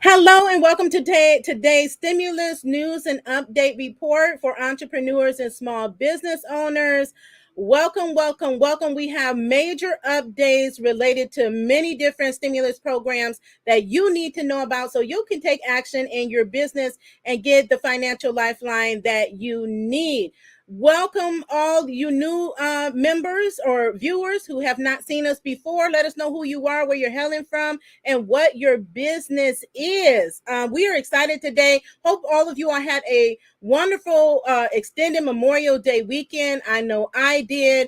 Hello and welcome to today's stimulus news and update report for entrepreneurs and small business owners. Welcome, welcome, welcome. We have major updates related to many different stimulus programs that you need to know about so you can take action in your business and get the financial lifeline that you need. Welcome all you new members or viewers who have not seen us before. Let us know who you are, where you're hailing from, and what your business is. We are excited today. Hope all of you all had a wonderful extended Memorial Day weekend. I know I did.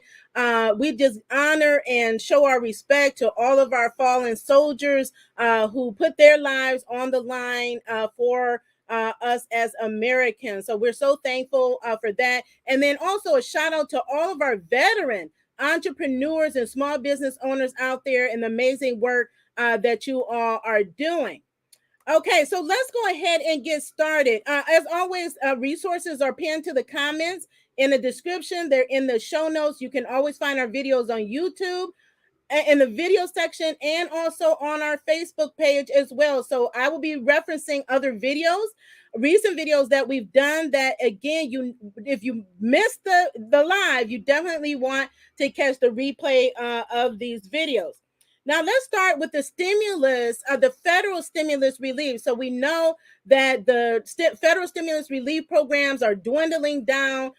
We just honor and show our respect to all of our fallen soldiers who put their lives on the line for us as Americans. So we're so thankful for that. And then also a shout out to all of our veteran entrepreneurs and small business owners out there and the amazing work that you all are doing. Okay, so let's go ahead and get started. As always, resources are pinned to the comments in the description. They're in the show notes. You can always find our videos on YouTube in the video section and also on our Facebook page as well. So I will be referencing other videos, recent videos that we've done that, again, if you missed the live, you definitely want to catch the replay of these videos. Now let's start with the stimulus, the federal stimulus relief. So we know that the federal stimulus relief programs are dwindling down.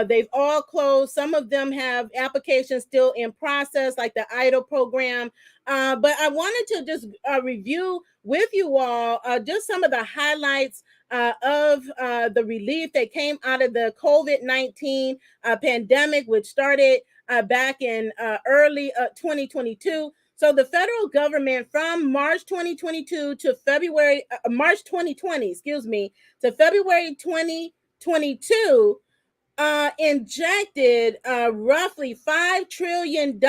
They've all closed. Some of them have applications still in process, like the EIDL program. But I wanted to just review with you all just some of the highlights of the relief that came out of the COVID-19 pandemic, which started back in early 2022. So the federal government from March 2022 to March 2020, to February 2022, injected roughly $5 trillion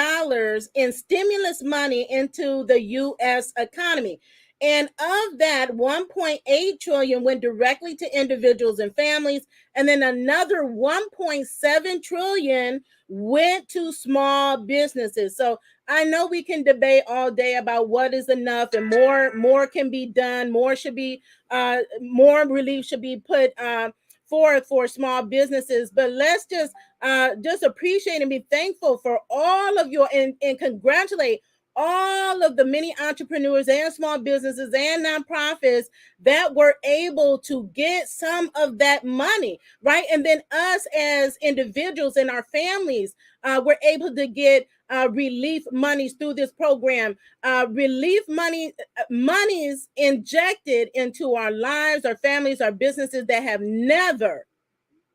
in stimulus money into the U.S. economy. And of that, 1.8 trillion went directly to individuals and families, and then another 1.7 trillion went to small businesses. So I know we can debate all day about what is enough, and more can be done. More should be more relief should be put for small businesses. But let's just appreciate and be thankful for all of your and congratulate all of the many entrepreneurs and small businesses and nonprofits that were able to get some of that money, right? And then us as individuals and our families were able to get relief monies through this program. Relief monies injected into our lives, our families, our businesses that have never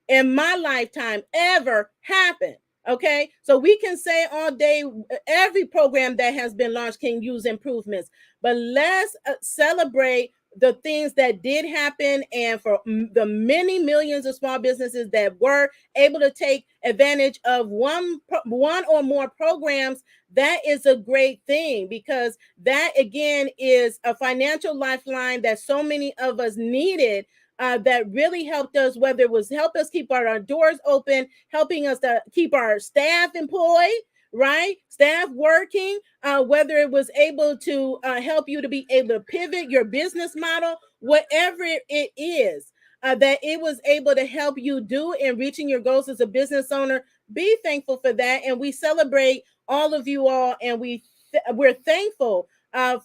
in my lifetime ever happened. Okay, so we can say all day every program that has been launched can use improvements, but let's celebrate the things that did happen, and for the many millions of small businesses that were able to take advantage of one or more programs. That is a great thing, because that again is a financial lifeline that so many of us needed. That really helped us, whether it was help us keep our doors open, helping us to keep our staff employed, right? Staff working, whether it was able to help you to be able to pivot your business model, whatever it is that it was able to help you do in reaching your goals as a business owner. Be thankful for that. And we celebrate all of you all, and we're thankful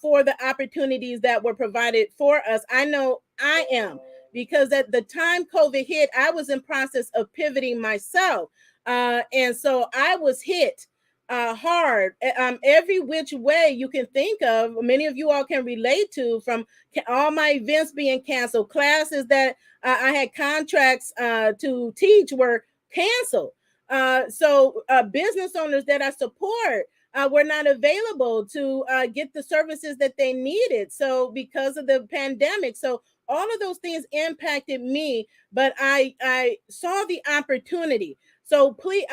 for the opportunities that were provided for us. I know I am, because at the time COVID hit, I was in process of pivoting myself. And so I was hit hard every which way you can think of. Many of you all can relate to, from all my events being canceled, classes that I had contracts to teach were canceled. So business owners that I support were not available to get the services that they needed. So because of the pandemic, so all of those things impacted me, but I saw the opportunity. So please,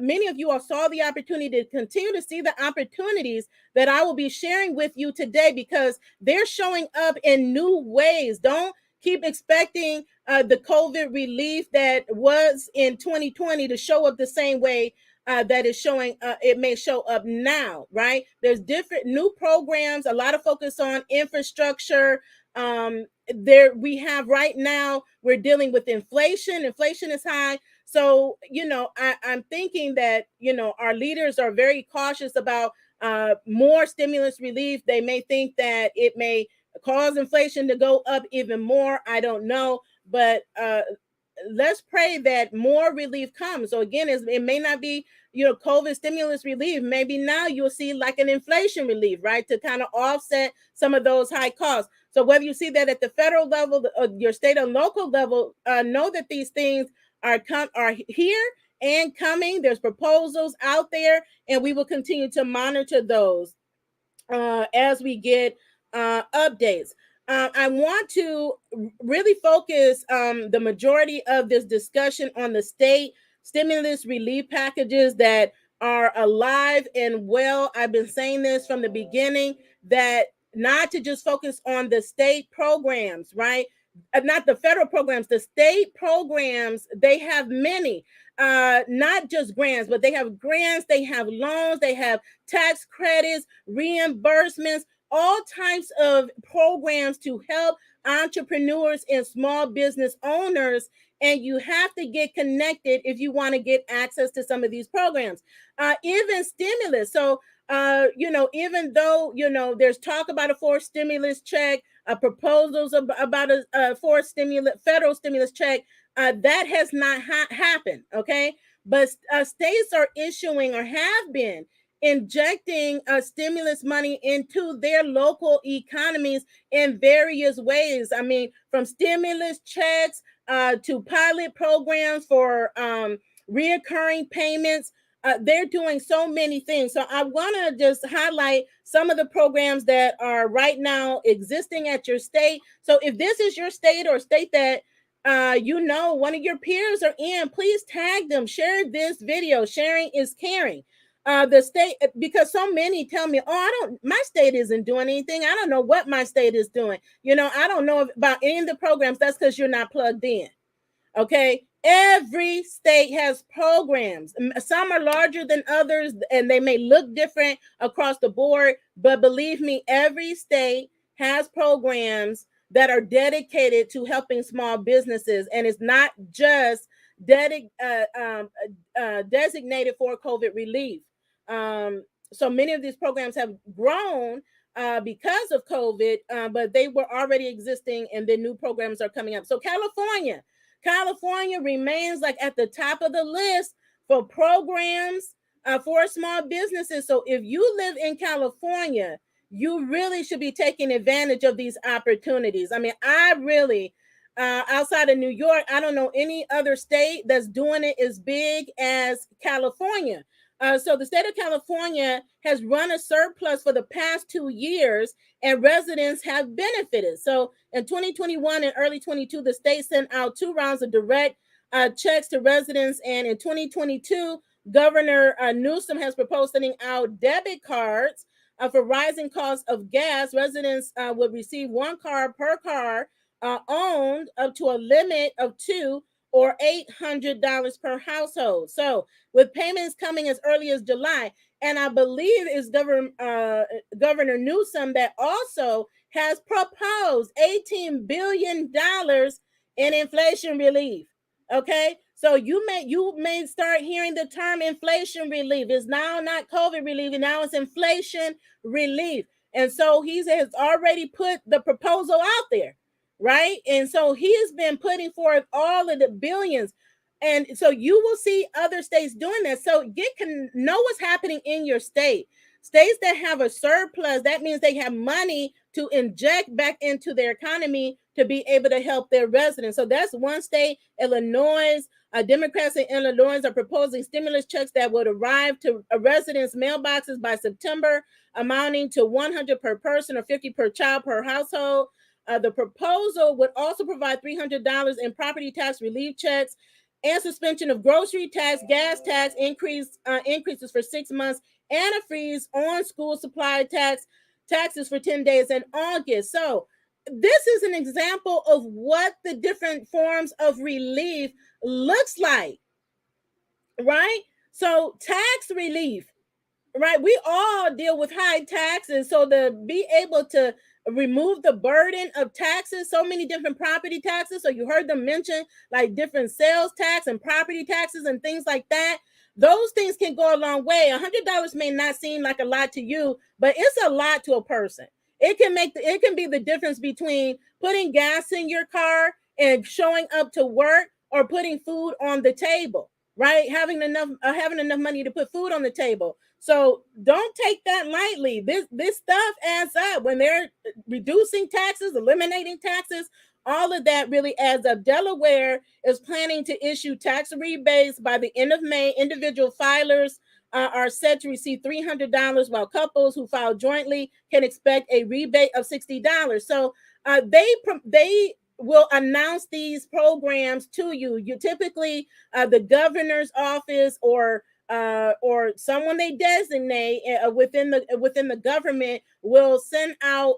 many of you all saw the opportunity to continue to see the opportunities that I will be sharing with you today, because they're showing up in new ways. Don't keep expecting the COVID relief that was in 2020 to show up the same way that is showing, it may show up now, right? There's different new programs, a lot of focus on infrastructure, There we have right now, we're dealing with inflation. Inflation is high. So, I'm thinking that, our leaders are very cautious about more stimulus relief. They may think that it may cause inflation to go up even more. I don't know. But let's pray that more relief comes. So again, it may not be, COVID stimulus relief. Maybe now you'll see like an inflation relief, right, to kind of offset some of those high costs. So whether you see that at the federal level or your state or local level, know that these things are here and coming. There's proposals out there, and we will continue to monitor those as we get updates. I want to really focus the majority of this discussion on the state stimulus relief packages that are alive and well. I've been saying this from the beginning, that not to just focus on the state programs, right? Not the federal programs, the state programs. They have many, not just grants, but they have grants, they have loans, they have tax credits, reimbursements, all types of programs to help entrepreneurs and small business owners. And you have to get connected if you want to get access to some of these programs, even stimulus. So, even though, there's talk about a forced stimulus check, proposals about a forced federal stimulus check, that has not happened. Okay. But states are issuing, or have been injecting stimulus money into their local economies in various ways. I mean, from stimulus checks to pilot programs for reoccurring payments. They're doing so many things. So I want to just highlight some of the programs that are right now existing at your state. So if this is your state or state that one of your peers are in, please tag them, share this video. Sharing is caring. The state, because so many tell me, my state isn't doing anything. I don't know what my state is doing. I don't know about any of the programs. That's because you're not plugged in. Okay. Every state has programs. Some are larger than others, and they may look different across the board. But believe me, every state has programs that are dedicated to helping small businesses, and it's not just designated for COVID relief. So many of these programs have grown because of COVID, but they were already existing, and then new programs are coming up. So California remains like at the top of the list for programs for small businesses. So if you live in California, you really should be taking advantage of these opportunities. I mean, I really, outside of New York, I don't know any other state that's doing it as big as California. So the state of California has run a surplus for the past 2 years, and residents have benefited. So in 2021 and early 22, the state sent out 2 rounds of direct checks to residents. And in 2022, Governor Newsom has proposed sending out debit cards for rising costs of gas. Residents would receive 1 card per car owned, up to a limit of 2, or $800 per household. So with payments coming as early as July, and I believe it's Governor Newsom that also has proposed $18 billion in inflation relief. Okay, so you may start hearing the term inflation relief. It's now not COVID relief, and now it's inflation relief. And so he has already put the proposal out there, right? And so he has been putting forth all of the billions. And so you will see other states doing that. So you can know what's happening in your state. States that have a surplus, that means they have money to inject back into their economy to be able to help their residents. So that's one state, Illinois. Democrats in Illinois are proposing stimulus checks that would arrive to residents' mailboxes by September, amounting to $100 per person or $50 per child per household. The proposal would also provide $300 in property tax relief checks, and suspension of grocery tax, gas tax increases for 6 months, and a freeze on school supply taxes for 10 days in August. So this is an example of what the different forms of relief looks like, right? So tax relief, right? We all deal with high taxes. So to be able to remove the burden of taxes, so many different property taxes. So you heard them mention like different sales tax and property taxes and things like that. Those things can go a long way. $100 may not seem like a lot to you, but it's a lot to a person. It can be the difference between putting gas in your car and showing up to work, or putting food on the table, right? Having enough money to put food on the table. So don't take that lightly. This stuff adds up. When they're reducing taxes, eliminating taxes, all of that really adds up. Delaware is planning to issue tax rebates by the end of May. Individual filers are set to receive $300, while couples who file jointly can expect a rebate of $60. So they will announce these programs to you. You typically the governor's office or someone they designate within the government will send out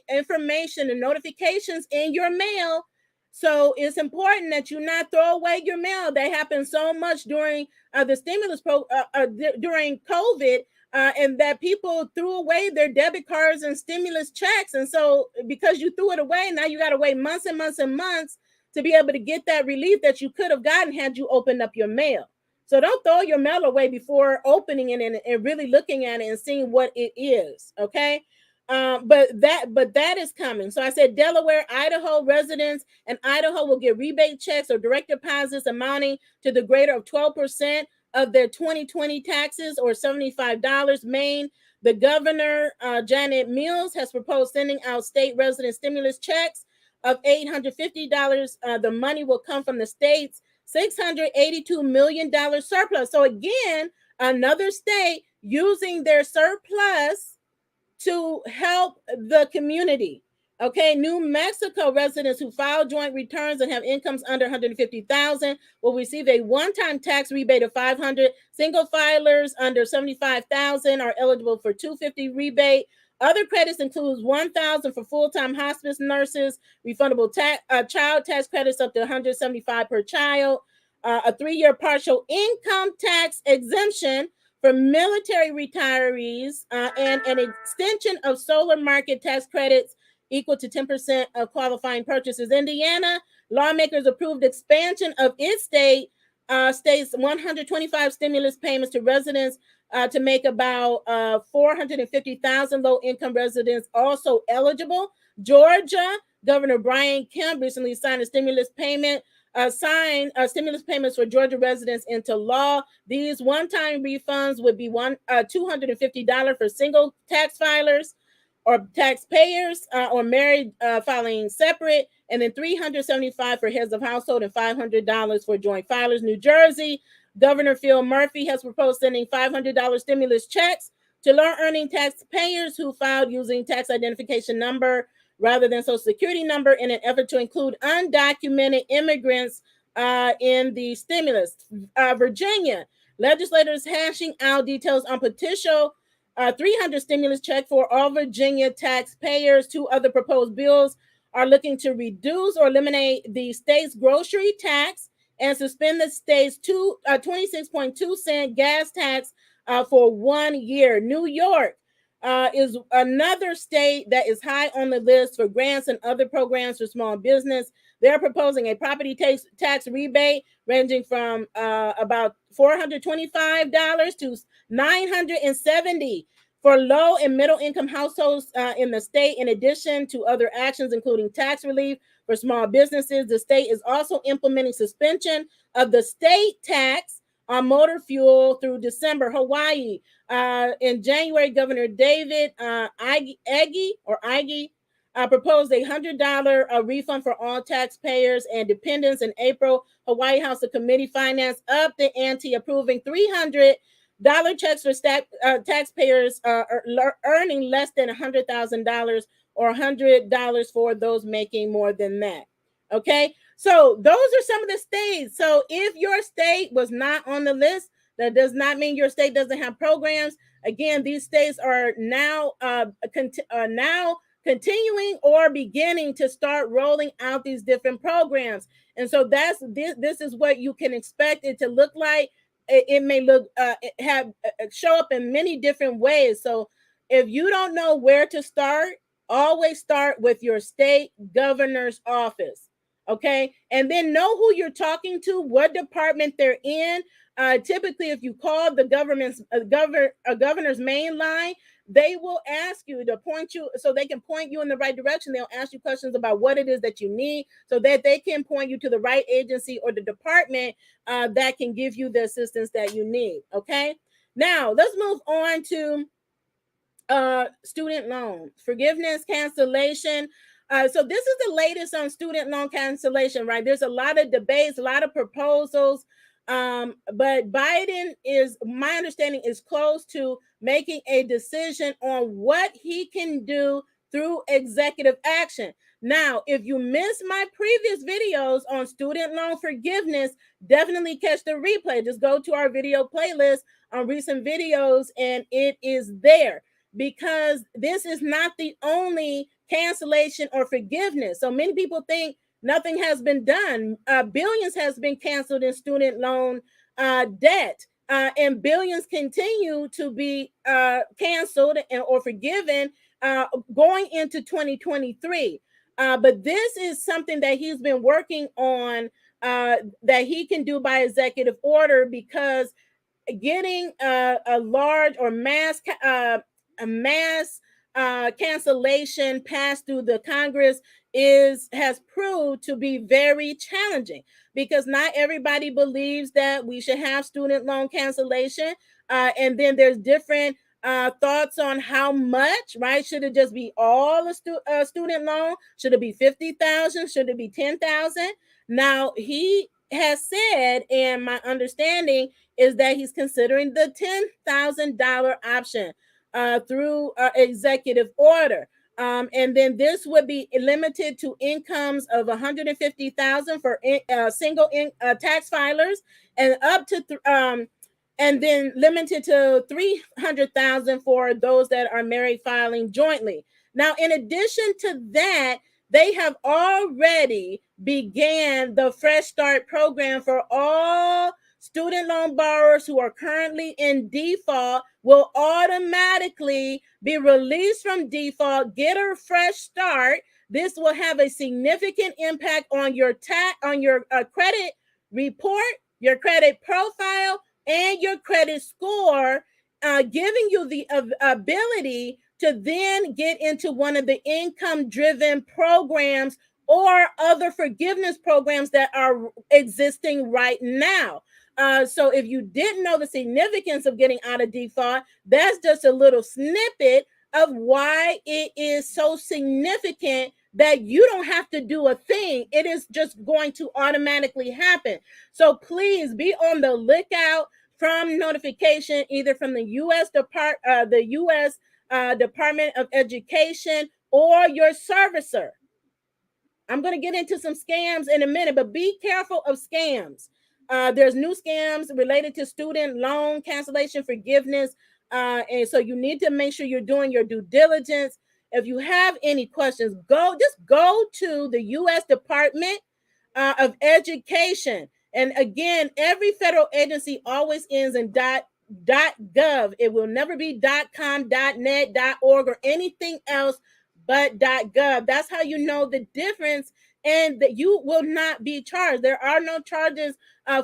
information and notifications in your mail. So it's important that you not throw away your mail. That happened so much during the during COVID, and that people threw away their debit cards and stimulus checks. And so because you threw it away, now you got to wait months and months and months to be able to get that relief that you could have gotten had you opened up your mail. So don't throw your mail away before opening it and really looking at it and seeing what it is. Okay. But that is coming. So I said Delaware, Idaho residents and Idaho will get rebate checks or direct deposits amounting to the greater of 12% of their 2020 taxes, or $75. Maine, the governor, Janet Mills, has proposed sending out state resident stimulus checks of $850. The money will come from the state's $682 million surplus. So again, another state using their surplus to help the community. Okay, New Mexico residents who file joint returns and have incomes under 150,000 will receive a one-time tax rebate of 500. Single filers under 75,000 are eligible for 250 rebate. Other credits includes 1,000 for full-time hospice nurses, refundable child tax credits up to 175 per child, a 3-year partial income tax exemption for military retirees, and an extension of solar market tax credits equal to 10% of qualifying purchases. Indiana lawmakers approved expansion of its state's 125 stimulus payments to residents to make about 450,000 low-income residents also eligible. Georgia Governor Brian Kemp recently signed a stimulus payments for Georgia residents into law. These one-time refunds would be $250 for single tax filers or taxpayers or married filing separate, and then $375 for heads of household and $500 for joint filers. New Jersey Governor Phil Murphy has proposed sending $500 stimulus checks to low-earning taxpayers who filed using tax identification number rather than social security number, in an effort to include undocumented immigrants in the stimulus. Virginia legislators hashing out details on potential 300 stimulus check for all Virginia taxpayers. 2 other proposed bills are looking to reduce or eliminate the state's grocery tax and suspend the state's 26.2-cent gas tax for 1 year. New York is another state that is high on the list for grants and other programs for small business. They're proposing a property tax rebate ranging from about $425 to $970 for low and middle income households in the state. In addition to other actions, including tax relief for small businesses, the state is also implementing suspension of the state tax on motor fuel through December. Hawaii, in January, Governor David Ige proposed a $100 refund for all taxpayers and dependents. In April, Hawaii House of Committee Finance upped the ante, approving $300 checks for taxpayers earning less than $100,000, or $100 for those making more than that. Okay, so those are some of the states. So if your state was not on the list, that does not mean your state doesn't have programs. Again, these states are now continuing or beginning to start rolling out these different programs. And so this is what you can expect it to look like. It may look show up in many different ways. So if you don't know where to start, always start with your state governor's office. Okay. And then know who you're talking to, what department they're in. Typically, if you call the governor's main line, they will ask you to point you, so they can point you in the right direction. They'll ask you questions about what it is that you need, so that they can point you to the right agency or the department that can give you the assistance that you need. Okay. Now let's move on to student loan forgiveness, cancellation. So this is the latest on student loan cancellation, right? There's a lot of debates, a lot of proposals, but Biden is, my understanding, is close to making a decision on what he can do through executive action. Now, if you missed my previous videos on student loan forgiveness, definitely catch the replay. Just go to our video playlist on recent videos and it is there, because this is not the only cancellation or forgiveness. So many people think nothing has been done. Billions has been canceled in student loan debt, and billions continue to be canceled or forgiven going into 2023. But this is something that he's been working on, that he can do by executive order, because getting a large or mass cancellation passed through the Congress has proved to be very challenging, because not everybody believes that we should have student loan cancellation, and then there's different thoughts on how much. Right? Should it just be all a student loan? Should it be 50,000? Should it be 10,000? Now he has said, and my understanding is that he's considering the $10,000 option through executive order. And then this would be limited to incomes of 150,000 for single tax filers, and up to and then limited to 300,000 for those that are married filing jointly. Now, in addition to that, they have already began the Fresh Start program for all student loan borrowers who are currently in default. Will automatically be released from default, get a fresh start. This will have a significant impact on your credit report, your credit profile, and your credit score, giving you the ability to then get into one of the income-driven programs or other forgiveness programs that are existing right now. So if you didn't know the significance of getting out of default, that's just a little snippet of why it is so significant that you don't have to do a thing. It is just going to automatically happen. So please be on the lookout from notification, either from the U.S. Department of Education or your servicer. I'm going to get into some scams in a minute, but be careful of scams. There's new scams related to student loan cancellation forgiveness. And so you need to make sure you're doing your due diligence. If you have any questions, just go to the U.S. Department of Education. And again, every federal agency always ends in .gov. It will never be .com, .net, .org, or anything else but .gov. That's how you know the difference, and that you will not be charged. There are no charges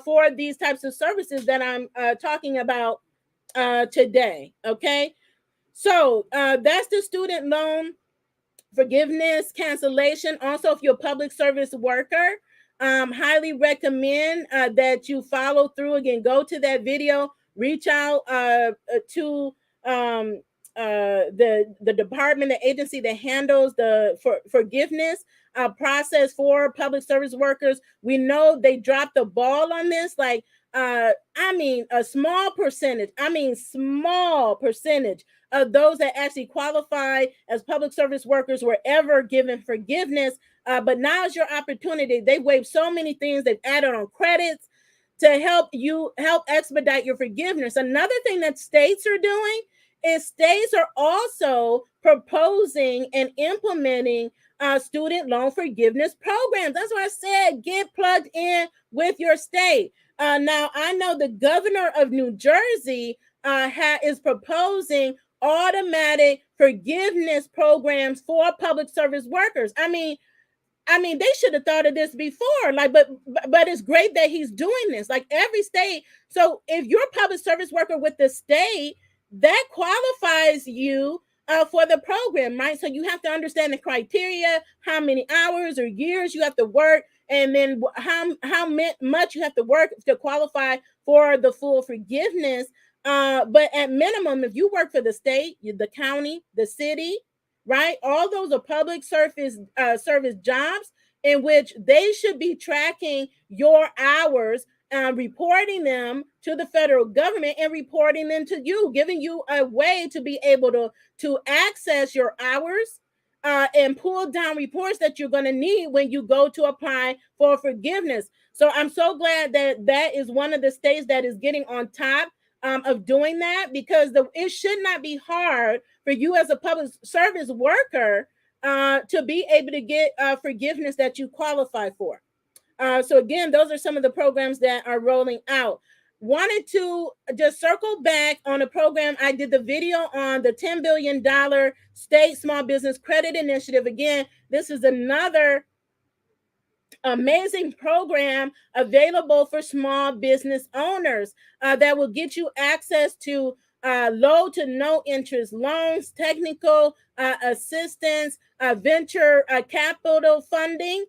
for these types of services that I'm talking about today. Okay, so that's the student loan forgiveness, cancellation. Also, if you're a public service worker, highly recommend that you follow through. Again, go to that video, reach out to the department, the agency that handles the forgiveness process for public service workers. We know they dropped the ball on this. Like, a small percentage. Small percentage of those that actually qualify as public service workers were ever given forgiveness. But now is your opportunity. They waived so many things. They've added on credits to help expedite your forgiveness. Another thing that states are doing is states are also proposing and implementing student loan forgiveness programs. That's why I said get plugged in with your state. Now, I know the governor of New Jersey is proposing automatic forgiveness programs for public service workers. I mean, they should have thought of this before. Like, but it's great that he's doing this. Like every state. So if you're a public service worker with the state, that qualifies you for the program, right? So you have to understand the criteria, how many hours or years you have to work, and then how much you have to work to qualify for the full forgiveness. But at minimum, if you work for the state, the county, the city, right? All those are public service jobs in which they should be tracking your hours, reporting them to the federal government and reporting them to you, giving you a way to be able to access your hours and pull down reports that you're going to need when you go to apply for forgiveness. So I'm so glad that that is one of the states that is getting on top of doing that, because it should not be hard for you as a public service worker to be able to get forgiveness that you qualify for. So again, those are some of the programs that are rolling out. Wanted to just circle back on a program. I did the video on the $10 billion state small business credit initiative. Again, this is another amazing program available for small business owners that will get you access to low to no interest loans, technical assistance, venture capital funding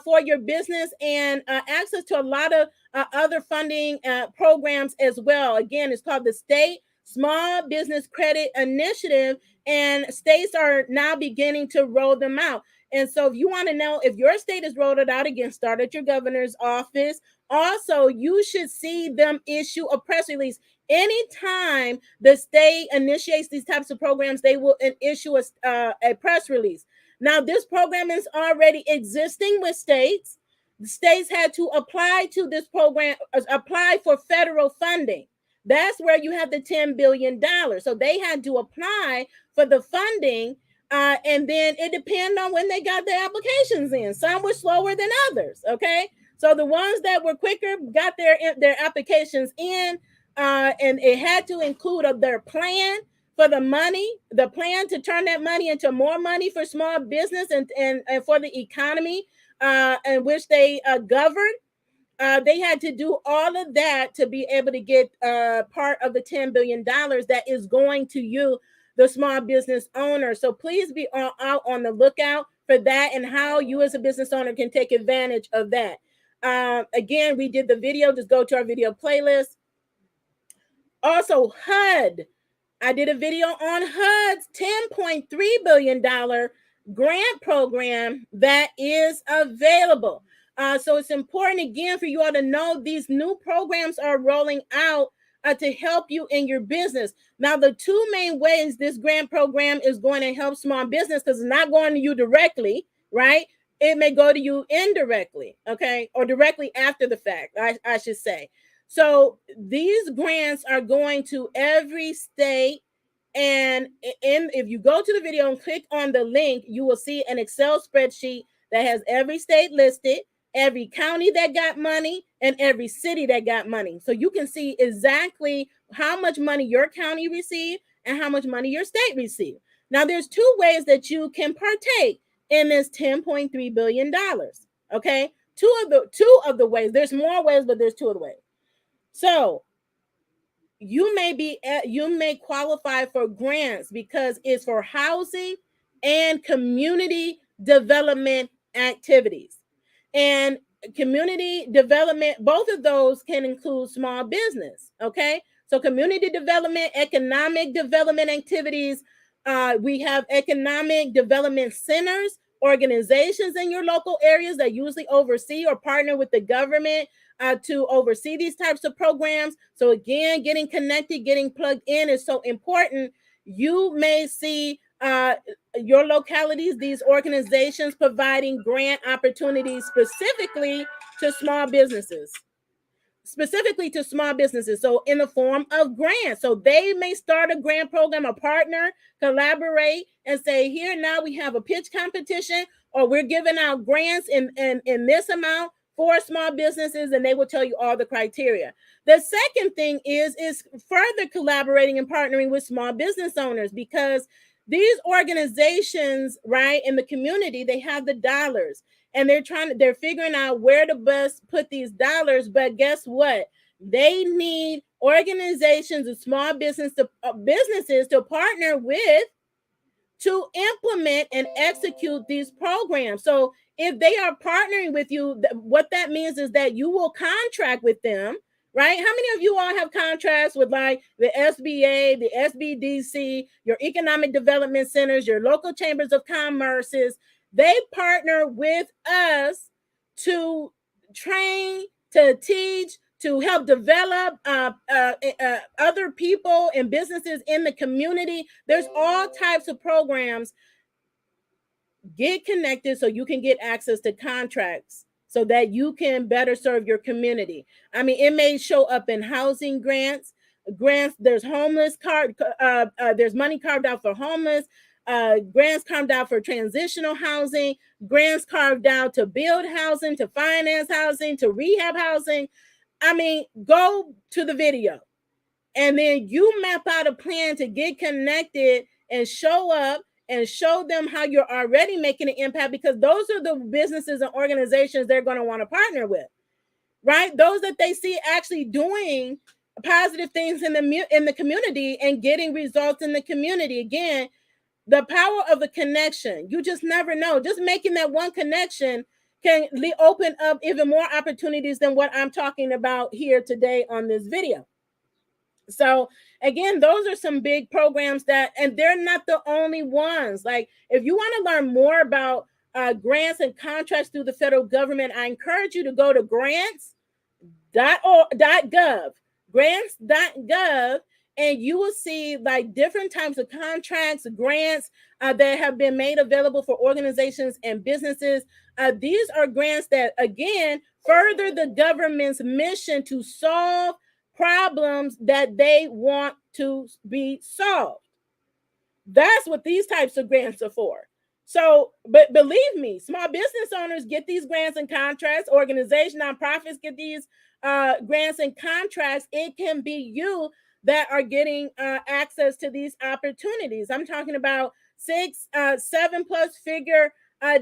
for your business, and access to a lot of other funding programs as well. Again, it's called the State Small Business Credit Initiative, and states are now beginning to roll them out. And so if you want to know if your state has rolled it out, again, start at your governor's office. Also, you should see them issue a press release. Anytime the state initiates these types of programs, they will issue a press release. Now, this program is already existing with states. The states had to apply to this program, apply for federal funding. That's where you have the $10 billion. So they had to apply for the funding. And then it depends on when they got their applications in. Some were slower than others. Okay. So the ones that were quicker got their applications in, and it had to include their plan for the money, the plan to turn that money into more money for small business and for the economy in which they govern. They had to do all of that to be able to get part of the $10 billion that is going to you, the small business owner. So please be out on the lookout for that and how you as a business owner can take advantage of that. Again, we did the video. Just go to our video playlist. Also, HUD. I did a video on HUD's $10.3 billion grant program that is available. So it's important, again, for you all to know these new programs are rolling out to help you in your business. Now, the two main ways this grant program is going to help small business, because it's not going to you directly, right? It may go to you indirectly, okay? Or directly after the fact, I should say. So these grants are going to every state. And if you go to the video and click on the link, you will see an Excel spreadsheet that has every state listed, every county that got money, and every city that got money. So you can see exactly how much money your county received and how much money your state received. Now, there's two ways that you can partake in this $10.3 billion. Okay, two of the ways. There's more ways, but there's two of the ways. So you may qualify for grants because it's for housing and community development activities. And community development, both of those can include small business. Okay, so community development, economic development activities. We have economic development centers, organizations in your local areas that usually oversee or partner with the government to oversee these types of programs. So again, getting connected, getting plugged in is so important. You may see your localities, these organizations providing grant opportunities specifically to small businesses. So in the form of grants. So they may start a grant program, a partner, collaborate, and say, here, now we have a pitch competition, or we're giving out grants in this amount for small businesses, and they will tell you all the criteria. The second thing is further collaborating and partnering with small business owners, because these organizations, right, in the community, they have the dollars, and they're figuring out where to best put these dollars. But guess what? They need organizations and small businesses to partner with to implement and execute these programs. So if they are partnering with you, what that means is that you will contract with them, right? How many of you all have contracts with like the SBA, the SBDC, your economic development centers, your local chambers of commerces? They partner with us to train, to teach, to help develop other people and businesses in the community. There's all types of programs. Get connected so you can get access to contracts so that you can better serve your community. I mean, it may show up in housing grants. There's there's money carved out for homeless, grants carved out for transitional housing, grants carved out to build housing, to finance housing, to rehab housing. I mean, go to the video and then you map out a plan to get connected and show up and show them how you're already making an impact, because those are the businesses and organizations they're going to want to partner with, right? Those that they see actually doing positive things in the community and getting results in the community. Again, the power of the connection. You just never know. Just making that one connection can open up even more opportunities than what I'm talking about here today on this video. So again, those are some big programs and they're not the only ones. Like, if you want to learn more about grants and contracts through the federal government, I encourage you to go to grants.gov, grants.gov, and you will see like different types of contracts, grants that have been made available for organizations and businesses. These are grants that, again, further the government's mission to solve problems that they want to be solved. That's what these types of grants are for. So, but believe me, small business owners get these grants and contracts. Organizations, nonprofits get these grants and contracts. It can be you that are getting access to these opportunities. I'm talking about 6, 7+ figure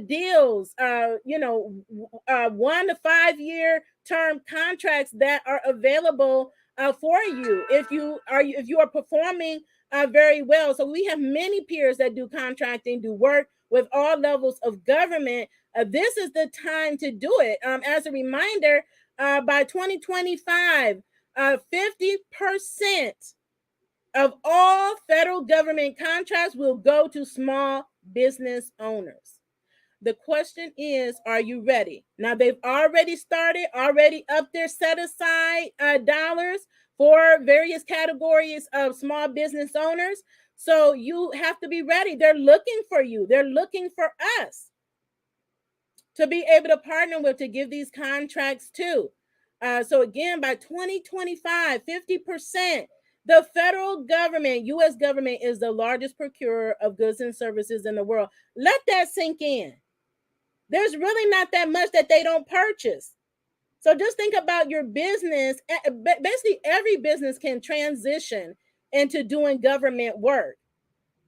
deals, 1 to 5 year term contracts that are available for you if you are performing very well. So we have many peers that do contracting, do work with all levels of government. This is the time to do it. As a reminder, by 2025, 50% of all federal government contracts will go to small business owners. The question is, are you ready? Now, they've already up their set aside dollars for various categories of small business owners. So you have to be ready. They're looking for you. They're looking for us to be able to partner with, to give these contracts to. So again, by 2025, 50%. The federal government, U.S. government, is the largest procurer of goods and services in the world. Let that sink in. There's really not that much that they don't purchase. So just think about your business. Basically, every business can transition into doing government work.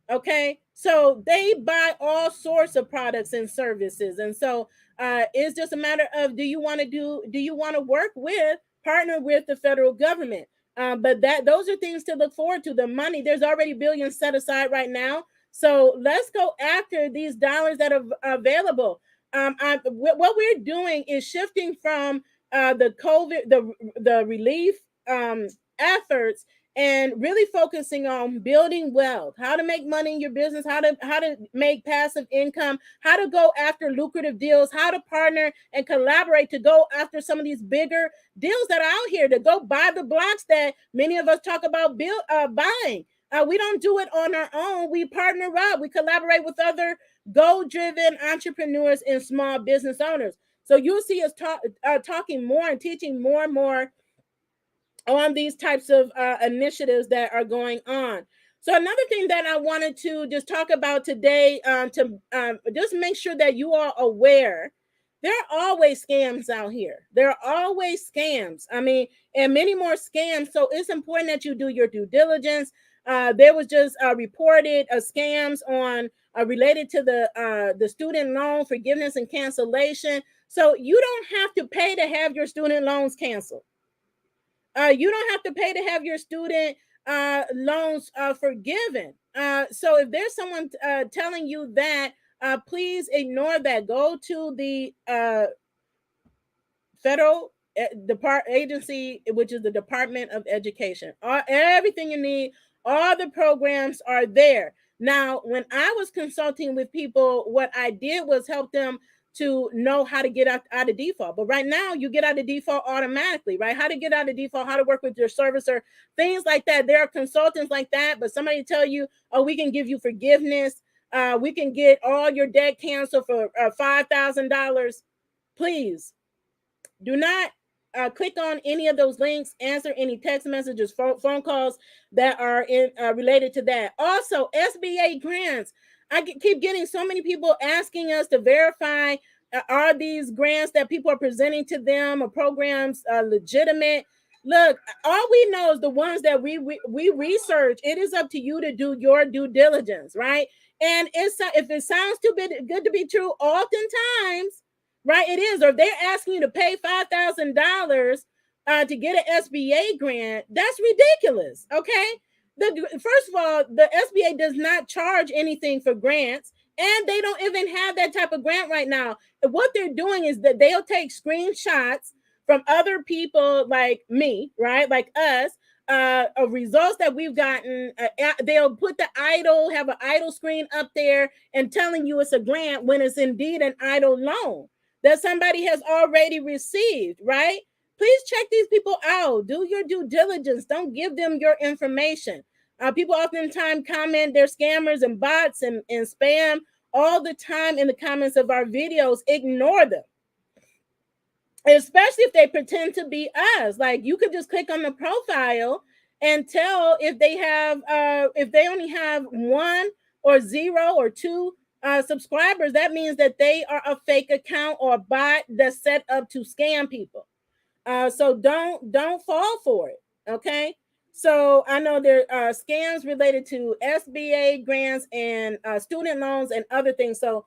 Okay, so they buy all sorts of products and services, and so it's just a matter of do you want to partner with the federal government? But those are things to look forward to. The money, there's already billions set aside right now, so let's go after these dollars that are available. What we're doing is shifting from the COVID, the relief efforts, and really focusing on building wealth, how to make money in your business, how to make passive income, how to go after lucrative deals, how to partner and collaborate to go after some of these bigger deals that are out here, to go buy the blocks that many of us talk about buying. We don't do it on our own. We partner up. We collaborate with other goal-driven entrepreneurs and small business owners. So you'll see us talking more and teaching more and more on these types of initiatives that are going on. So another thing that I wanted to just talk about today, to just make sure that you are aware There are always scams out here. There are always scams. I mean, and many more scams. So it's important that you do your due diligence. There was just reported scams on related to the student loan forgiveness and cancellation. So you don't have to pay to have your student loans canceled. You don't have to pay to have your student loans forgiven. So if there's someone telling you that, please ignore that. Go to the federal agency, which is the Department of Education. Everything you need, all the programs are there. Now, when I was consulting with people, what I did was help them to know how to get out of default. But right now, you get out of default automatically, right? How to get out of default, how to work with your servicer, things like that. There are consultants like that, but somebody tell you, oh, we can give you forgiveness. We can get all your debt canceled for $5,000. Please do not click on any of those links, answer any text messages, phone calls that are related to that. Also, SBA grants. I keep getting so many people asking us to verify, are these grants that people are presenting to them or programs legitimate? Look, all we know is the ones that we research. It is up to you to do your due diligence, right? And if it sounds too good to be true, oftentimes, right, it is. Or if they're asking you to pay $5,000 to get an SBA grant, that's ridiculous. Okay. First of all, the SBA does not charge anything for grants, and they don't even have that type of grant right now. What they're doing is that they'll take screenshots from other people like me, right, like us, of results that we've gotten. They'll put the EIDL, have an EIDL screen up there and telling you it's a grant when it's indeed an EIDL loan that somebody has already received, right? Please check these people out. Do your due diligence. Don't give them your information. People oftentimes comment they're scammers and bots and spam all the time in the comments of our videos. Ignore them, especially if they pretend to be us. Like, you could just click on the profile and tell if they have if they only have 1 or 0 or 2 subscribers. That means that they are a fake account or a bot that's set up to scam people. So don't fall for it. Okay. So I know there are scams related to SBA grants and student loans and other things. So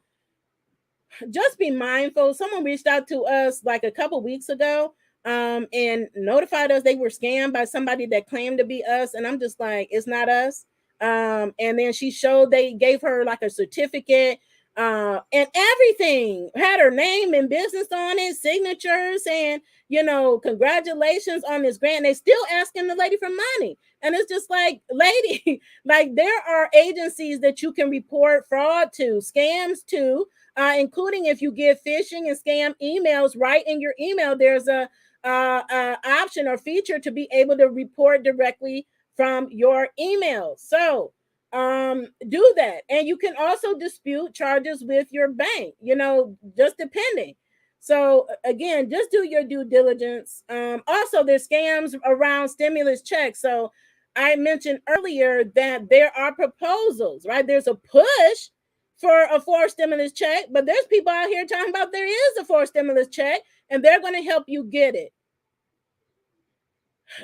just be mindful. Someone reached out to us like a couple weeks ago and notified us they were scammed by somebody that claimed to be us. And I'm just like, it's not us. And then they gave her like a certificate and everything, had her name and business on it, signatures, and congratulations on this grant. They still asking the lady for money. And it's just like, lady, like, there are agencies that you can report fraud to, scams to, including if you get phishing and scam emails. Right in your email, there's a option or feature to be able to report directly from your email. So do that. And you can also dispute charges with your bank, just depending. So again, just do your due diligence. Also, there's scams around stimulus checks. So I mentioned earlier that there are proposals, right? There's a push for a forced stimulus check, but there's people out here talking about there is a forced stimulus check and they're going to help you get it.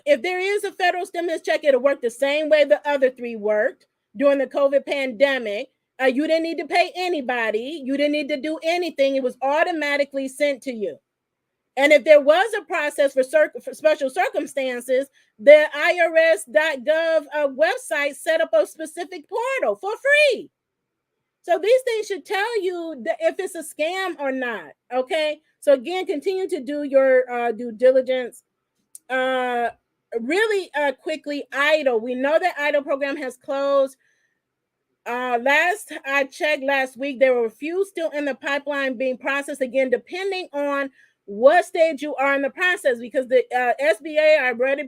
If there is a federal stimulus check, it'll work the same way the other 3 worked during the COVID pandemic. You didn't need to pay anybody. You didn't need to do anything. It was automatically sent to you. And if there was a process for special circumstances, the IRS.gov website set up a specific portal for free. So these things should tell you if it's a scam or not. Okay. So again, continue to do your due diligence. Really quickly, EIDL. We know that EIDL program has closed. Last I checked last week, there were a few still in the pipeline being processed. Again, depending on what stage you are in the process, because the SBA I've already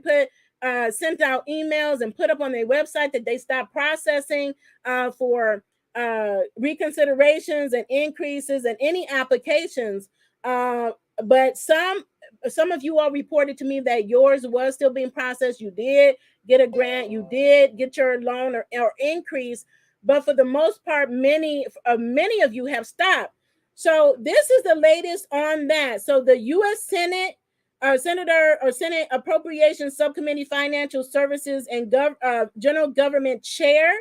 sent out emails and put up on their website that they stopped processing for reconsiderations and increases and any applications. But some of you all reported to me that yours was still being processed. You did get a grant, you did get your loan or increase, but for the most part, many of you have stopped. So this is the latest on that. So the U.S. Senate, Senate Appropriations Subcommittee, Financial Services and General Government Chair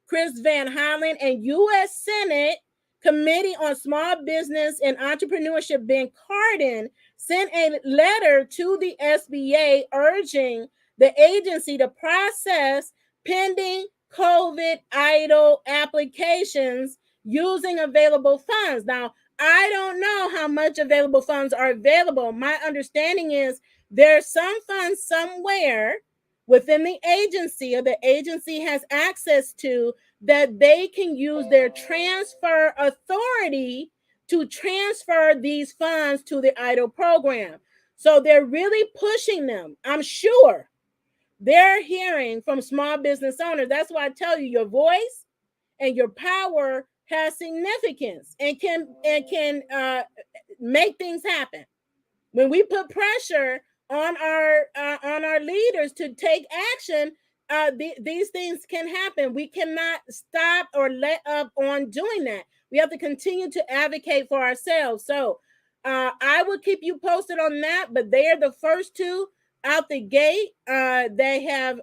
Chris Van Hollen, and U.S. Senate Committee on Small Business and Entrepreneurship Ben Cardin sent a letter to the SBA urging the agency to process pending COVID EIDL applications using available funds. Now, I don't know how much available funds are available. My understanding is there's some funds somewhere within the agency, or the agency has access to, that they can use their transfer authority to transfer these funds to the EIDL program. So they're really pushing them. I'm sure they're hearing from small business owners. That's why I tell you, your voice and your power has significance and can make things happen. When we put pressure on our leaders to take action, these things can happen. We cannot stop or let up on doing that. We have to continue to advocate for ourselves. So I will keep you posted on that, but they are the first two out the gate. They have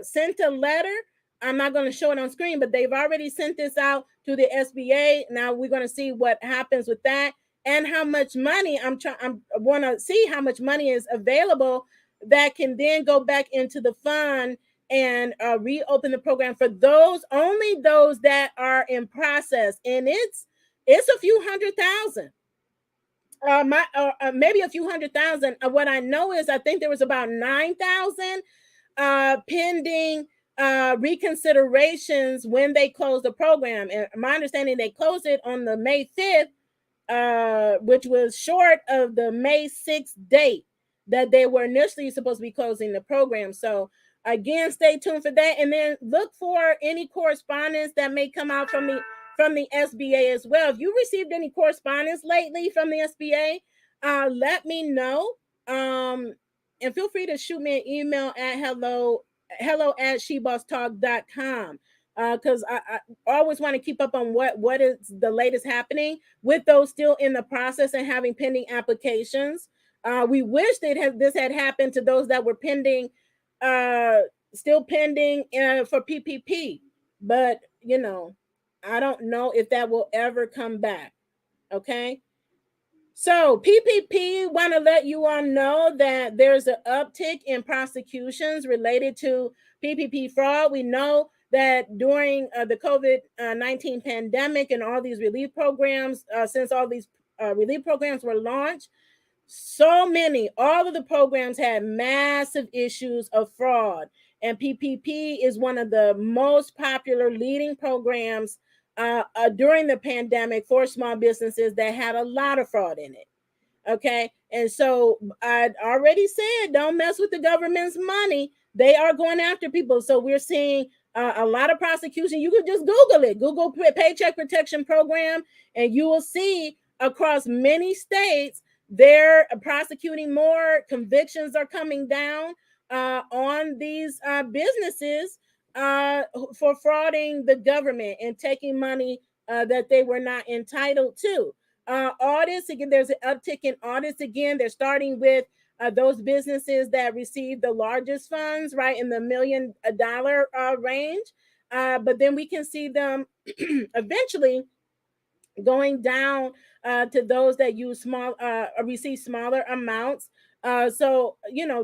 sent a letter. I'm not going to show it on screen, but they've already sent this out to the SBA. Now we're going to see what happens with that and how much money I want to see how much money is available that can then go back into the fund and reopen the program for only those that are in process, and it's a few hundred thousand. Maybe a few hundred thousand. What I know is I think there was about 9,000 pending reconsiderations when they closed the program. And my understanding, they closed it on the May 5th, which was short of the May 6th date that they were initially supposed to be closing the program. So again, stay tuned for that, and then look for any correspondence that may come out from the SBA as well. If you received any correspondence lately from the SBA, let me know. And feel free to shoot me an email at hello@shebosstalk.com, because I always want to keep up on what is the latest happening with those still in the process and having pending applications. We wish that this had happened to those that were pending, still pending for PPP, but I don't know if that will ever come back. Okay. So PPP, want to let you all know that there's an uptick in prosecutions related to PPP fraud. We know that during the COVID-19 pandemic and all these relief programs, since all these relief programs were launched, all of the programs had massive issues of fraud. And PPP is one of the most popular leading programs during the pandemic for small businesses that had a lot of fraud in it. Okay. And so I already said, don't mess with the government's money. They are going after people. So we're seeing a lot of prosecution. You could just Google it, Google Paycheck Protection Program, and you will see across many states, they're prosecuting more. Convictions are coming down on these businesses for frauding the government and taking money that they were not entitled to. Audits, again, there's an uptick in audits. Again, they're starting with those businesses that receive the largest funds, right, in the $1 million range. But then we can see them eventually going down to those that use receive smaller amounts. So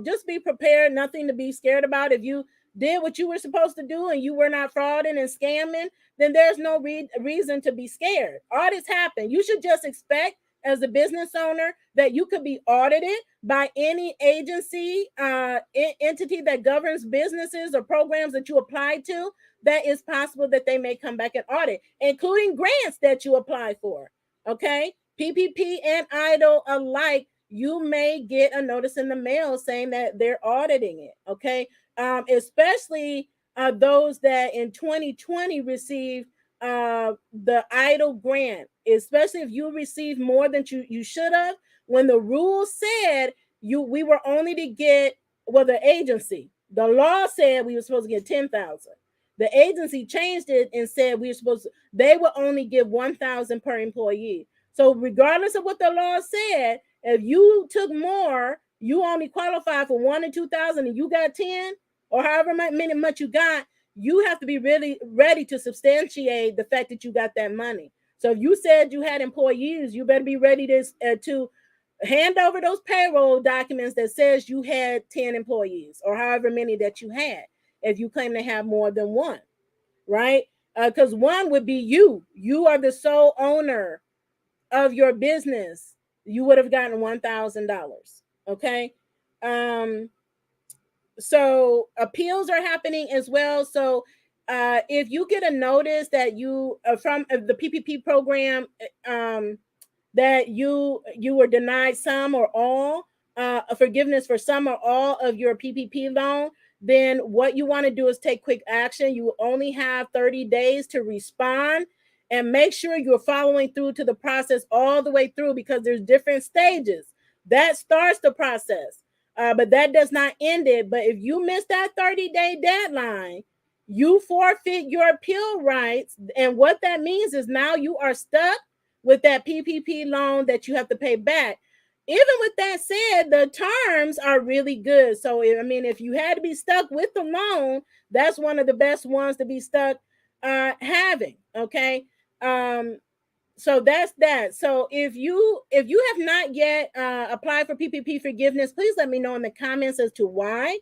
just be prepared. Nothing to be scared about. If you did what you were supposed to do and you were not frauding and scamming, then there's no reason to be scared. Audits happen. You should just expect, as a business owner, that you could be audited by any agency, entity that governs businesses or programs that you apply to. That is possible that they may come back and audit, including grants that you apply for. Okay, PPP and EIDL alike, you may get a notice in the mail saying that they're auditing it. Okay, especially those that in 2020 received the EIDL grant, especially if you received more than you should have. When the rule said we were only to get, well, the law said we were supposed to get 10,000. The agency changed it and said they will only give 1,000 per employee. So regardless of what the law said, if you took more, you only qualify for 1 and 2,000, and you got 10, or however many much you got, you have to be really ready to substantiate the fact that you got that money. So if you said you had employees, you better be ready to hand over those payroll documents that says you had 10 employees or however many that you had, if you claim to have more than one, right? Because one would be you are the sole owner of your business. You would have gotten $1,000. Okay. um so appeals are happening as well. So if you get a notice that you from the PPP program, um that you were denied some or all forgiveness for some or all of your PPP loan, then what you want to do is take quick action. You only have 30 days to respond, and make sure you're following through to the process all the way through, because there's different stages. That starts the process, but that does not end it. But if you miss that 30-day deadline, you forfeit your appeal rights. And what that means is now you are stuck with that PPP loan that you have to pay back. Even with that said, the terms are really good. So, I mean, if you had to be stuck with the loan, that's one of the best ones to be stuck having. Okay. Um, so that's that. So if you have not yet applied for PPP forgiveness, please let me know in the comments as to why.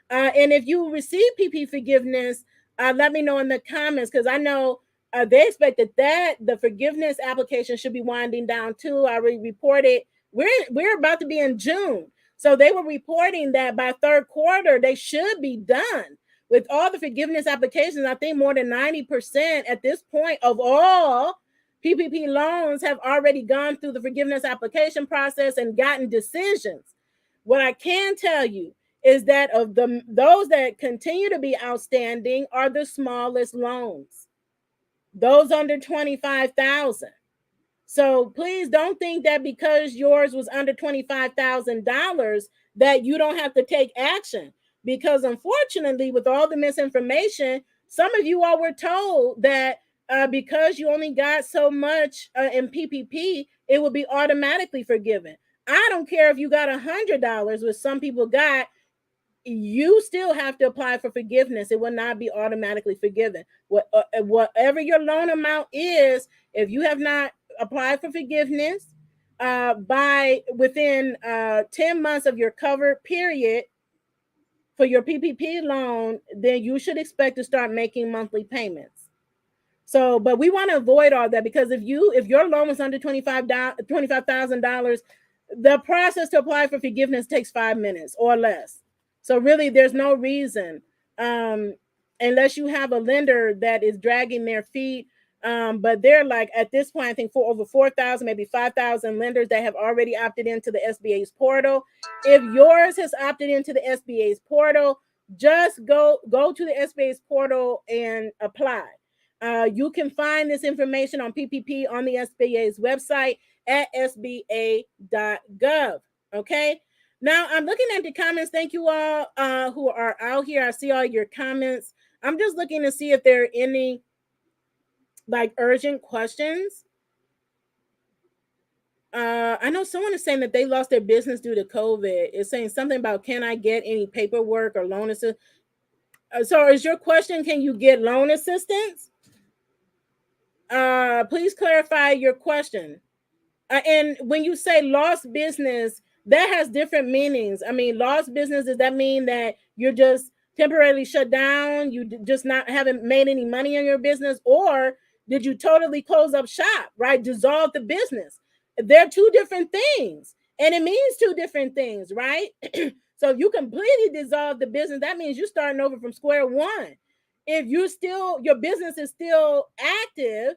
And if you receive PPP forgiveness, let me know in the comments, because I know they expected that the forgiveness application should be winding down too. I already reported we're about to be in June, so they were reporting that by third quarter they should be done with all the forgiveness applications. I think more than 90% at this point of all PPP loans have already gone through the forgiveness application process and gotten decisions. What I can tell you is that of those that continue to be outstanding are the smallest loans, those under 25,000. So please don't think that because yours was under $25,000 that you don't have to take action. Because unfortunately, with all the misinformation, some of you all were told that because you only got so much in PPP, it will be automatically forgiven. I don't care if you got $100, which some people got, you still have to apply for forgiveness. It will not be automatically forgiven. Whatever your loan amount is, if you have not applied for forgiveness by within 10 months of your covered period for your PPP loan, then you should expect to start making monthly payments. So, but we want to avoid all that, because if your loan is under $25,000, the process to apply for forgiveness takes 5 minutes or less. So really, there's no reason, um, unless you have a lender that is dragging their feet. But they're like at this point, I think for over 4,000, maybe 5,000 lenders that have already opted into the SBA's portal. If yours has opted into the SBA's portal, just go to the SBA's portal and apply. You can find this information on PPP on the SBA's website at sba.gov. Okay. Now I'm looking at the comments. Thank you all who are out here. I see all your comments. I'm just looking to see if there are any like urgent questions. I know someone is saying that they lost their business due to COVID. It's saying something about, can I get any paperwork or loan assistance? So is your question, can you get loan assistance? Please clarify your question. And when you say lost business, that has different meanings. I mean, lost business, does that mean that you're just temporarily shut down? You just not haven't made any money in your business? Or did you totally close up shop, right? Dissolve the business? They're two different things. And it means two different things, right? So if you completely dissolve the business, that means you're starting over from square one. If your business is still active,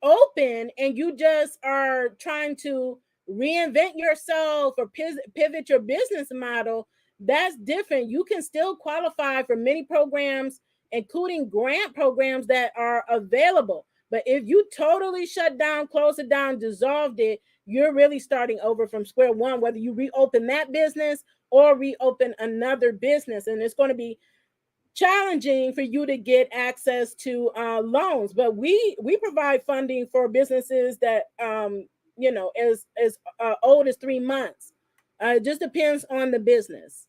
open, and you just are trying to reinvent yourself or pivot your business model, that's different. You can still qualify for many programs, including grant programs that are available. But if you totally shut down, close it down, dissolved it, you're really starting over from square one, whether you reopen that business or reopen another business. And it's going to be challenging for you to get access to loans. But we provide funding for businesses that as old as 3 months. It just depends on the business.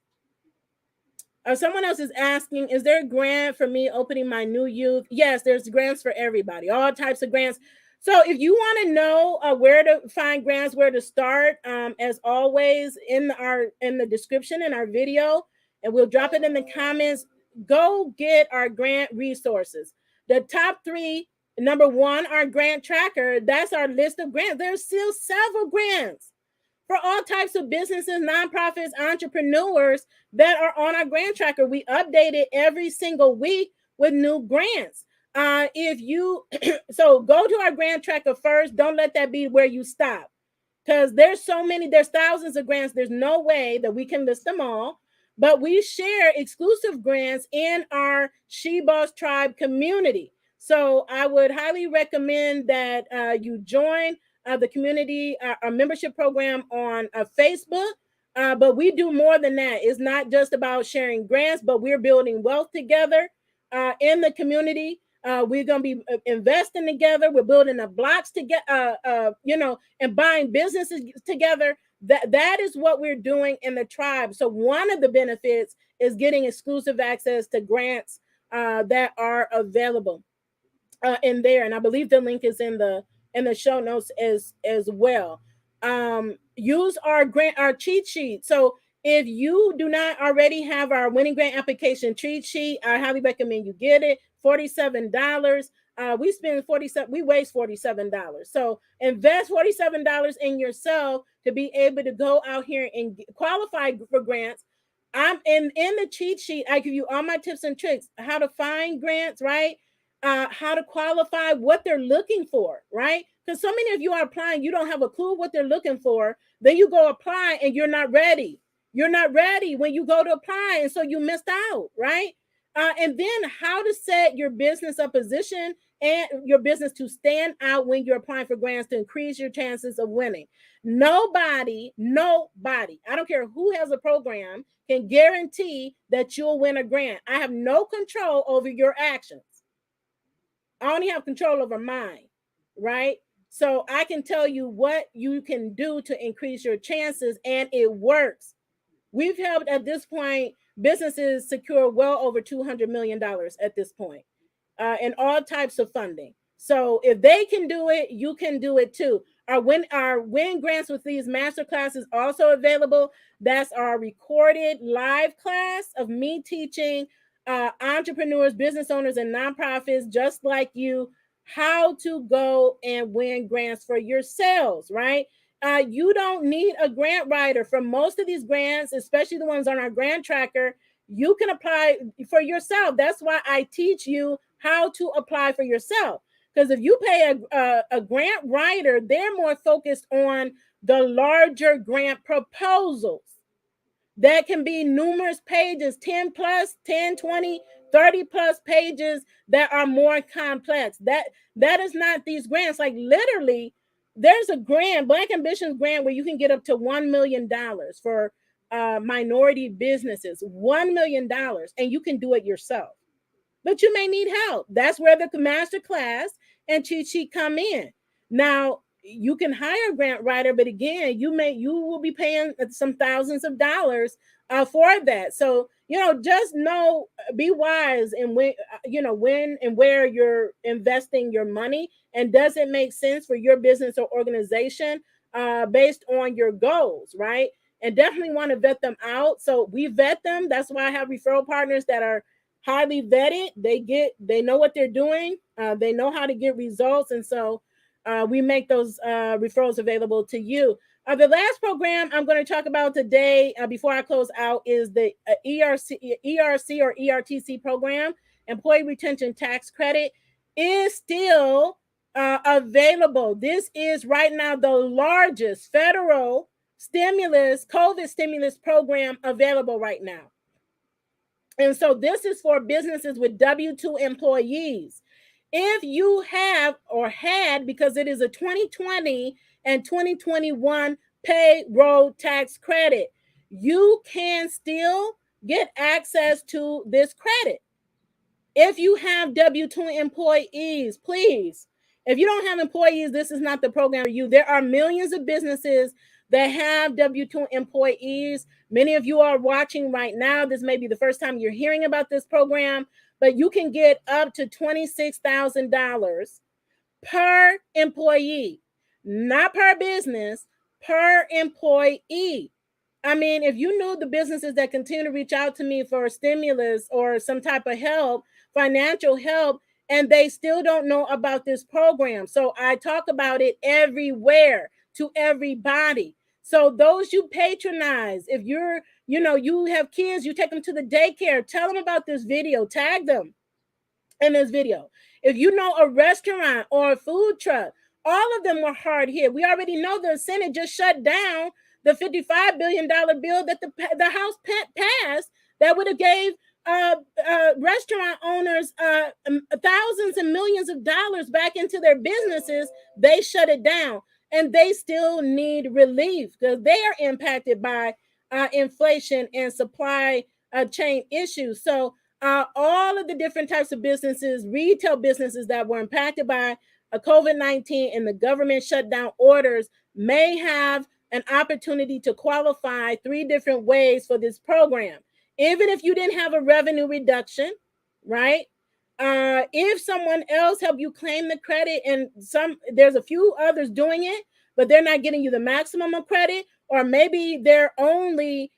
Someone else is asking, is there a grant for me opening my new youth? Yes, there's grants for everybody, all types of grants. So if you want to know where to find grants, where to start, as always, in the description in our video, and we'll drop it in the comments. Go get our grant resources. The top three, number one, our grant tracker. That's our list of grants. There's still several grants for all types of businesses, nonprofits, entrepreneurs that are on our grant tracker. We update it every single week with new grants. If you so go to our grant tracker first. Don't let that be where you stop, because there's thousands of grants. There's no way that we can list them all, but we share exclusive grants in our She Boss Tribe community. So I would highly recommend that you join the community, our membership program on Facebook. But we do more than that. It's not just about sharing grants, but we're building wealth together in the community. We're going to be investing together. We're building the blocks together, and buying businesses together. That is what we're doing in the tribe. So one of the benefits is getting exclusive access to grants that are available in there, and I believe the link is in the show notes as well. Use our cheat sheet. So if you do not already have our winning grant application cheat sheet, I highly recommend you get it. $47. We waste $47. So invest $47 in yourself to be able to go out here and qualify for grants. I'm in the cheat sheet. I give you all my tips and tricks, how to find grants, right? How to qualify, what they're looking for, right? Because so many of you are applying, you don't have a clue what they're looking for. Then you go apply and you're not ready. You're not ready when you go to apply, and so you missed out, right? And then how to set your business up position and your business to stand out when you're applying for grants to increase your chances of winning. Nobody, I don't care who has a program, can guarantee that you'll win a grant. I have no control over your actions. I only have control over mine, right? So I can tell you what you can do to increase your chances, and it works. We've helped at this point businesses secure well over $200 million at this point, and all types of funding. So if they can do it, you can do it too. Our win grants with these master classes also available. That's our recorded live class of me teaching entrepreneurs, business owners, and nonprofits just like you how to go and win grants for yourselves, right? You don't need a grant writer for most of these grants, especially the ones on our grant tracker. You can apply for yourself. That's why I teach you how to apply for yourself. Because if you pay a grant writer, they're more focused on the larger grant proposals. That can be numerous pages, 10 plus, 10, 20, 30 plus pages that are more complex. That is not these grants. Like literally, there's a grant, Black Ambitions grant, where you can get up to $1 million for minority businesses. $1 million, and you can do it yourself. But you may need help. That's where the master class and cheat sheet come in. Now, you can hire a grant writer, but again, you will be paying some thousands of dollars for that. So, just be wise in when and where you're investing your money, and does it make sense for your business or organization based on your goals, right? And definitely want to vet them out. So we vet them. That's why I have referral partners that are highly vetted. They know what they're doing. They know how to get results. And so we make those referrals available to you. The last program I'm going to talk about today before I close out is the ERC or ERTC program. Employee Retention Tax Credit is still available. This is right now the largest federal COVID stimulus program available right now. And so this is for businesses with W-2 employees. If you have or had, because it is a 2020 and 2021 payroll tax credit, you can still get access to this credit. If you have W-2 employees, please If you don't have employees, this is not the program for you. There are millions of businesses that have W-2 employees. Many of you are watching right now. This may be the first time you're hearing about this program, but you can get up to $26,000 per employee, not per business, per employee. I mean, if you knew the businesses that continue to reach out to me for stimulus or some type of help, financial help, and they still don't know about this program. So I talk about it everywhere to everybody. So those you patronize, if you're, you have kids, you take them to the daycare, tell them about this video, tag them in this video. If you know a restaurant or a food truck, all of them were hard hit. We already know the Senate just shut down the $55 billion bill that the House passed that would have gave restaurant owners thousands and millions of dollars back into their businesses. They shut it down, and they still need relief because they are impacted by inflation and supply chain issues. So all of the different types of businesses, retail businesses that were impacted by COVID-19 and the government shutdown orders may have an opportunity to qualify 3 different ways for this program. Even if you didn't have a revenue reduction, right? If someone else helped you claim the credit, and there's a few others doing it, but they're not getting you the maximum of credit, or maybe they're only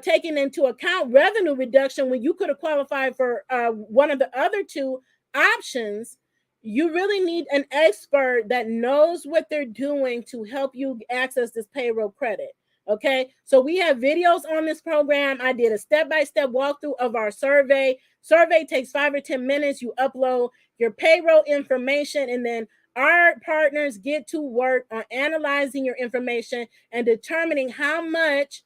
taking into account revenue reduction when you could have qualified for one of the other 2 options. You really need an expert that knows what they're doing to help you access this payroll credit. Okay, so we have videos on this program. I did a step-by-step walkthrough of our survey. Survey takes 5 or 10 minutes. You upload your payroll information, and then our partners get to work on analyzing your information and determining how much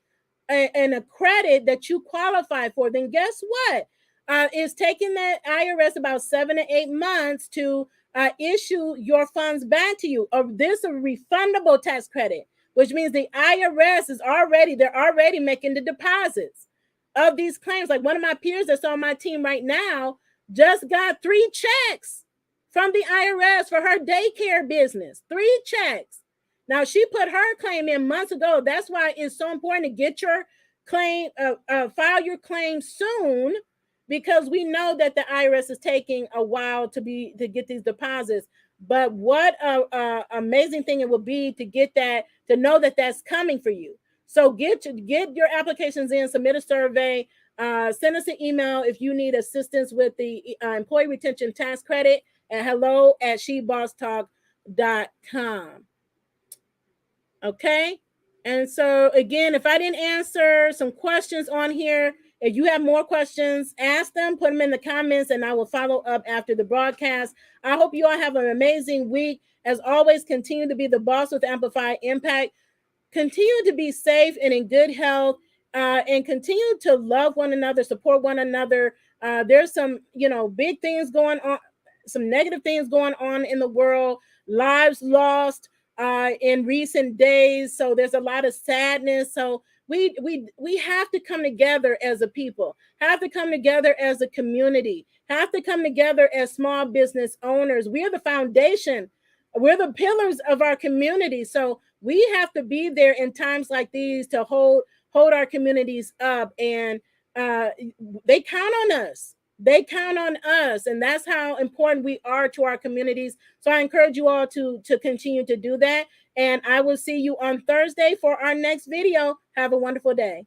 and a credit that you qualify for. Then guess what? It's taking that IRS about 7 to 8 months to issue your funds back to you. This is a refundable tax credit, which means the IRS they're already making the deposits of these claims. Like one of my peers that's on my team right now just got 3 checks from the IRS for her daycare business. 3 checks. Now, she put her claim in months ago. That's why it's so important to get your claim, file your claim soon, because we know that the IRS is taking a while to get these deposits. But what a amazing thing it will be to get that, to know that that's coming for you. So get your applications in, submit a survey, send us an email if you need assistance with the employee retention tax credit at hello@shebosstalk.com. Okay. And so again, if I didn't answer some questions on here, if you have more questions, ask them, put them in the comments, and I will follow up after the broadcast. I hope you all have an amazing week. As always, continue to be the boss with amplified impact. Continue to be safe and in good health, and continue to love one another, support one another. There's some, big things going on, some negative things going on in the world, lives lost in recent days. So there's a lot of sadness. So we have to come together as a people, have to come together as a community, have to come together as small business owners. We are the foundation. We're the pillars of our community. So we have to be there in times like these to hold our communities up. And they count on us. They count on us. And that's how important we are to our communities. So I encourage you all to continue to do that. And I will see you on Thursday for our next video. Have a wonderful day.